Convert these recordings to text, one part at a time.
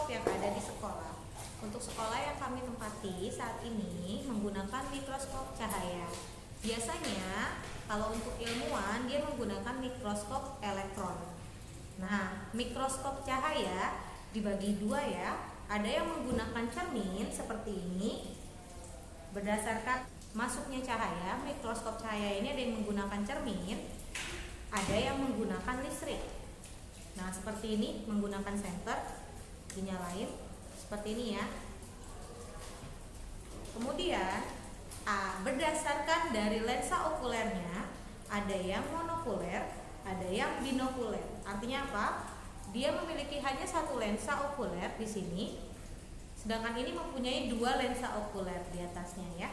mikroskop yang ada di sekolah. Untuk sekolah yang kami tempati saat ini menggunakan mikroskop cahaya. Biasanya kalau untuk ilmuwan dia menggunakan mikroskop elektron. Nah, mikroskop cahaya dibagi dua ya. Ada yang menggunakan cermin seperti ini. Berdasarkan masuknya cahaya, mikroskop cahaya ini ada yang menggunakan cermin, ada yang menggunakan listrik. Nah, seperti ini menggunakan senter, dinyalain seperti ini ya. Kemudian berdasarkan dari lensa okulernya, ada yang monokuler, ada yang binokuler. Artinya apa? Dia memiliki hanya satu lensa okuler di sini, sedangkan ini mempunyai dua lensa okuler di atasnya ya.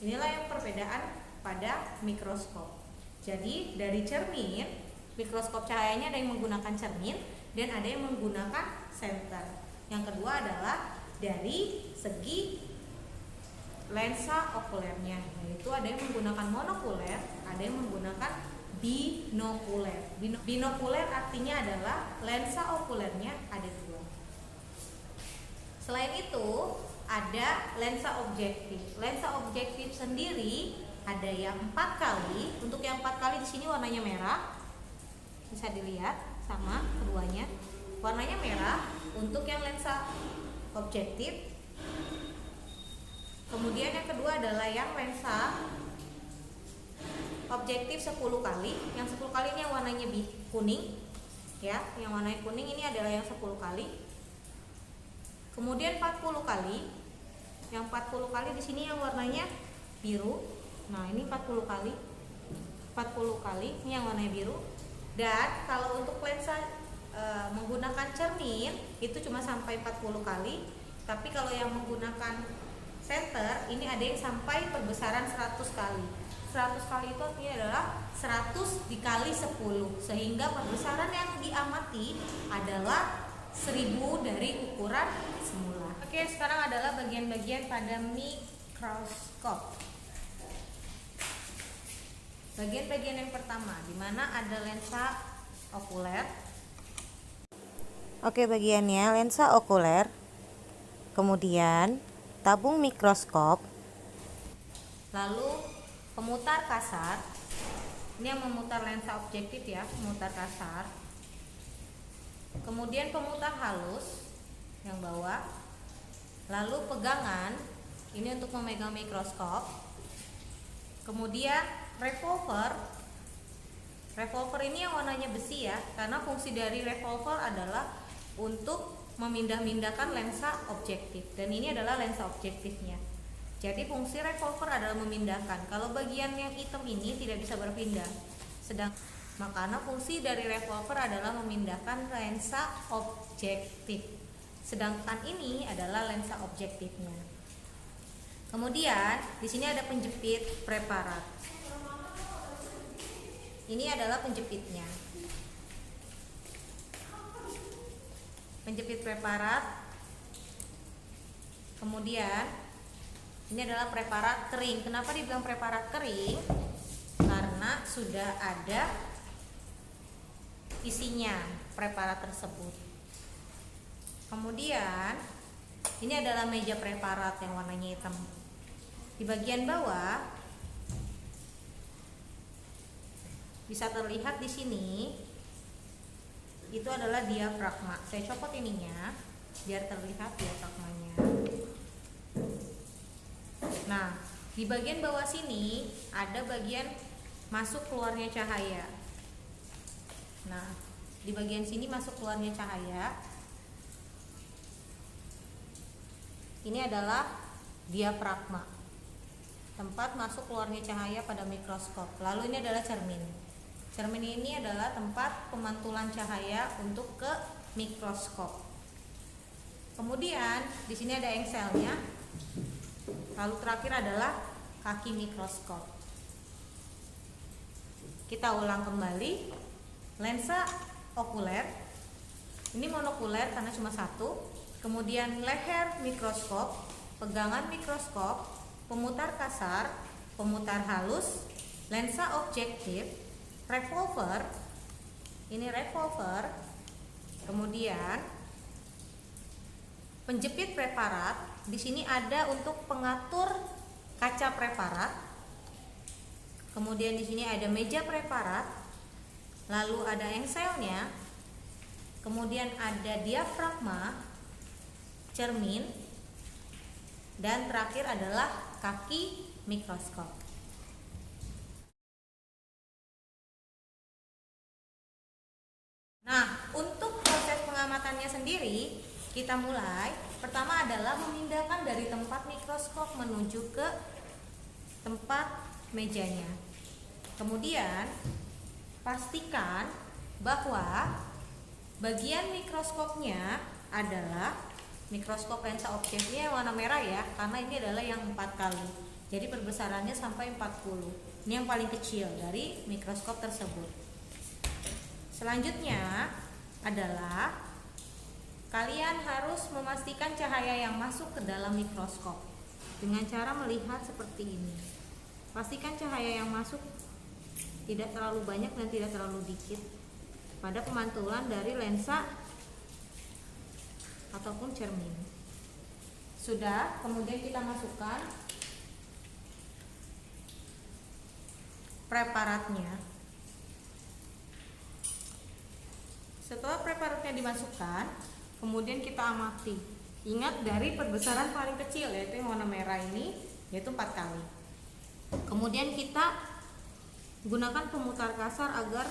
Inilah yang perbedaan pada mikroskop. Jadi dari cermin, mikroskop cahayanya ada yang menggunakan cermin dan ada yang menggunakan senter. Yang kedua adalah dari segi lensa okulernya, yaitu ada yang menggunakan monokuler, ada yang menggunakan binokuler. Binokuler artinya adalah lensa okulernya ada dua. Selain itu ada lensa objektif. Lensa objektif sendiri ada yang 4 kali. Untuk yang 4 kali di sini warnanya merah. Bisa dilihat sama keduanya. Warnanya merah untuk yang lensa objektif. Kemudian yang kedua adalah yang lensa objektif 10 kali. Yang 10 kali ini yang warnanya kuning ya. Yang warnanya kuning ini adalah yang 10 kali. Kemudian 40 kali. Yang 40 kali di sini yang warnanya biru. Nah, ini 40 kali. 40 kali ini yang warnanya biru. Dan kalau untuk lensa menggunakan cermin itu cuma sampai 40 kali. Tapi kalau yang menggunakan senter ini ada yang sampai perbesaran 100 kali. 100 kali itu artinya adalah 100 dikali 10, sehingga perbesaran yang diamati adalah 1000 dari ukuran semula. Oke, sekarang adalah bagian-bagian pada mikroskop. Bagian-bagian yang pertama, di mana ada lensa okuler. Oke, bagiannya lensa okuler, kemudian tabung mikroskop, lalu pemutar kasar. Ini yang memutar lensa objektif ya, pemutar kasar. Kemudian pemutar halus yang bawah. Lalu pegangan, ini untuk memegang mikroskop. Kemudian revolver. Revolver ini yang warnanya besi ya, karena fungsi dari revolver adalah untuk memindah-mindahkan lensa objektif, dan ini adalah lensa objektifnya. Jadi fungsi revolver adalah memindahkan. Kalau bagian yang hitam ini tidak bisa berpindah. Makanya fungsi dari revolver adalah memindahkan lensa objektif. Sedangkan ini adalah lensa objektifnya. Kemudian di sini ada penjepit preparat. Ini adalah penjepitnya. Penjepit preparat. Kemudian ini adalah preparat kering. Kenapa dibilang preparat kering? Karena sudah ada isinya preparat tersebut. Kemudian ini adalah meja preparat yang warnanya hitam. Di bagian bawah bisa terlihat di sini itu adalah diafragma. Saya copot ininya biar terlihat diafragmanya. Nah, di bagian bawah sini ada bagian masuk keluarnya cahaya. Nah, di bagian sini masuk keluarnya cahaya. Ini adalah diafragma, tempat masuk keluarnya cahaya pada mikroskop. Lalu ini adalah cermin. Cermin ini adalah tempat pemantulan cahaya untuk ke mikroskop. Kemudian di sini ada engselnya. Lalu terakhir adalah kaki mikroskop. Kita ulang kembali. Lensa okuler. Ini monokuler karena cuma satu. Kemudian leher mikroskop, pegangan mikroskop, pemutar kasar, pemutar halus, lensa objektif, revolver. Ini revolver. Kemudian penjepit preparat. Di sini ada untuk pengatur kaca preparat. Kemudian di sini ada meja preparat. Lalu ada engselnya. Kemudian ada diafragma, cermin, dan terakhir adalah kaki mikroskop. Nah, untuk proses pengamatannya sendiri, kita mulai. Pertama adalah memindahkan dari tempat mikroskop menuju ke tempat mejanya. Kemudian, pastikan bahwa bagian mikroskopnya adalah mikroskop lensa objektifnya yang warna merah ya, karena ini adalah yang 4 kali. Jadi perbesarannya sampai 40. Ini yang paling kecil dari mikroskop tersebut. Selanjutnya adalah kalian harus memastikan cahaya yang masuk ke dalam mikroskop dengan cara melihat seperti ini. Pastikan cahaya yang masuk tidak terlalu banyak dan tidak terlalu dikit pada pemantulan dari lensa ataupun cermin. Sudah, kemudian kita masukkan preparatnya. Setelah preparatnya dimasukkan, kemudian kita amati. Ingat dari perbesaran paling kecil, yaitu yang warna merah ini, yaitu 4 kali. Kemudian kita gunakan pemutar kasar agar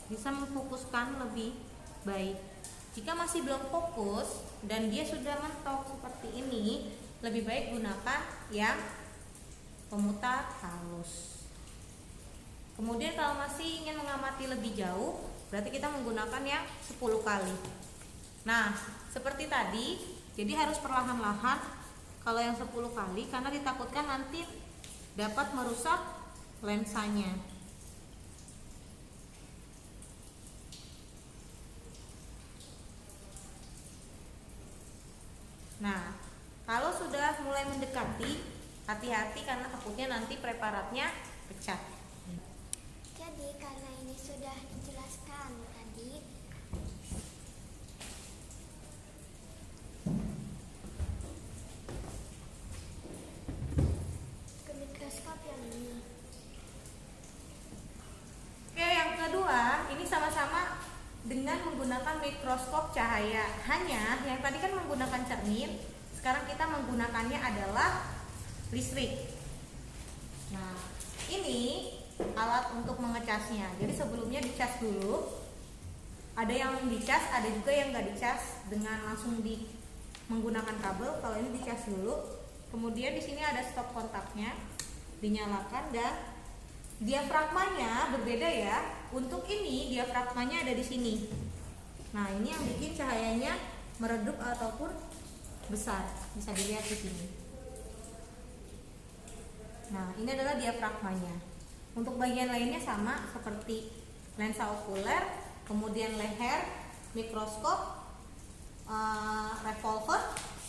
bisa memfokuskan lebih baik. Jika masih belum fokus dan dia sudah mentok seperti ini, lebih baik gunakan yang pemutar halus. Kemudian kalau masih ingin mengamati lebih jauh, berarti kita menggunakan yang 10 kali. Nah, seperti tadi, jadi harus perlahan-lahan kalau yang 10 kali, karena ditakutkan nanti dapat merusak lensanya. Nah, kalau sudah mulai mendekati, hati-hati karena takutnya nanti preparatnya pecah. Jadi karena ini sudah dijelaskan tadi, ke mikroskop yang ini. Oke, yang kedua, ini sama-sama dengan menggunakan mikroskop cahaya. Hanya yang tadi kan menggunakan cermin, sekarang kita menggunakannya adalah listrik. Nah, ini alat untuk mengecasnya. Jadi sebelumnya dicas dulu. Ada yang dicas, ada juga yang nggak dicas dengan langsung menggunakan kabel. Kalau ini dicas dulu. Kemudian di sini ada stop kontaknya, dinyalakan, dan diafragmanya berbeda ya. Untuk ini diafragmanya ada di sini. Nah, ini yang bikin cahayanya meredup ataupun besar. Bisa dilihat di sini. Nah, ini adalah diafragmanya. Untuk bagian lainnya sama seperti lensa okuler, kemudian leher, mikroskop, revolver,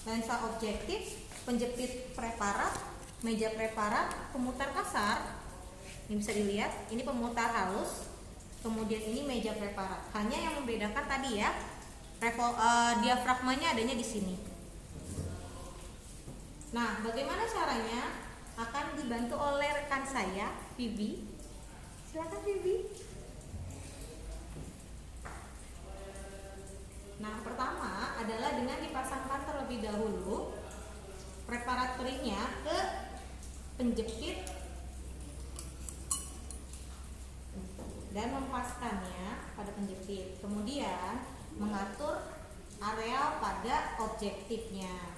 lensa objektif, penjepit preparat, meja preparat, pemutar kasar. Ini bisa dilihat, ini pemutar halus, kemudian ini meja preparat. Hanya yang membedakan tadi ya, diafragmanya adanya di sini. Nah, bagaimana caranya? Akan dibantu oleh rekan saya, Bibi. Silakan Bibi. Nah, pertama adalah dengan dipasangkan terlebih dahulu preparatornya ke penjepit dan mempaskannya pada penjepit. Kemudian mengatur areal pada objektifnya.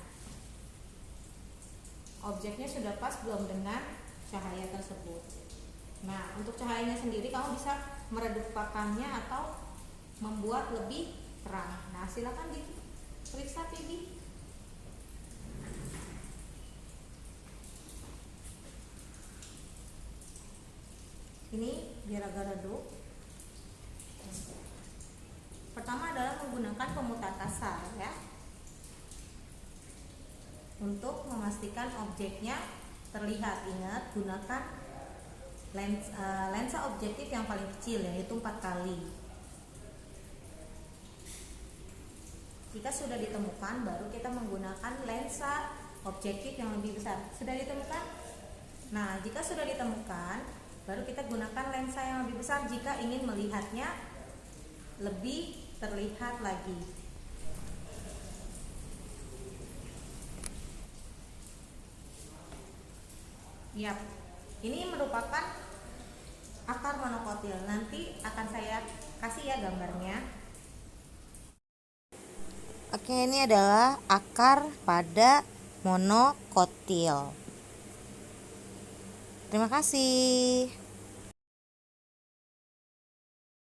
Objeknya sudah pas belum dengan cahaya tersebut. Nah, untuk cahayanya sendiri kamu bisa meredupkannya atau membuat lebih terang. Nah, silakan diperiksa Bibi. Ini biar agak redup. Pertama adalah menggunakan pemutar kasar ya, untuk memastikan objeknya terlihat. Ingat, gunakan lensa objektif yang paling kecil, yaitu 4 kali. Jika sudah ditemukan, baru kita menggunakan lensa objektif yang lebih besar. Sudah ditemukan? Nah, jika sudah ditemukan, baru kita gunakan lensa yang lebih besar jika ingin melihatnya lebih terlihat lagi. Yap, ini merupakan akar monokotil. Nanti akan saya kasih ya gambarnya. Oke, ini adalah akar pada monokotil. Terima kasih.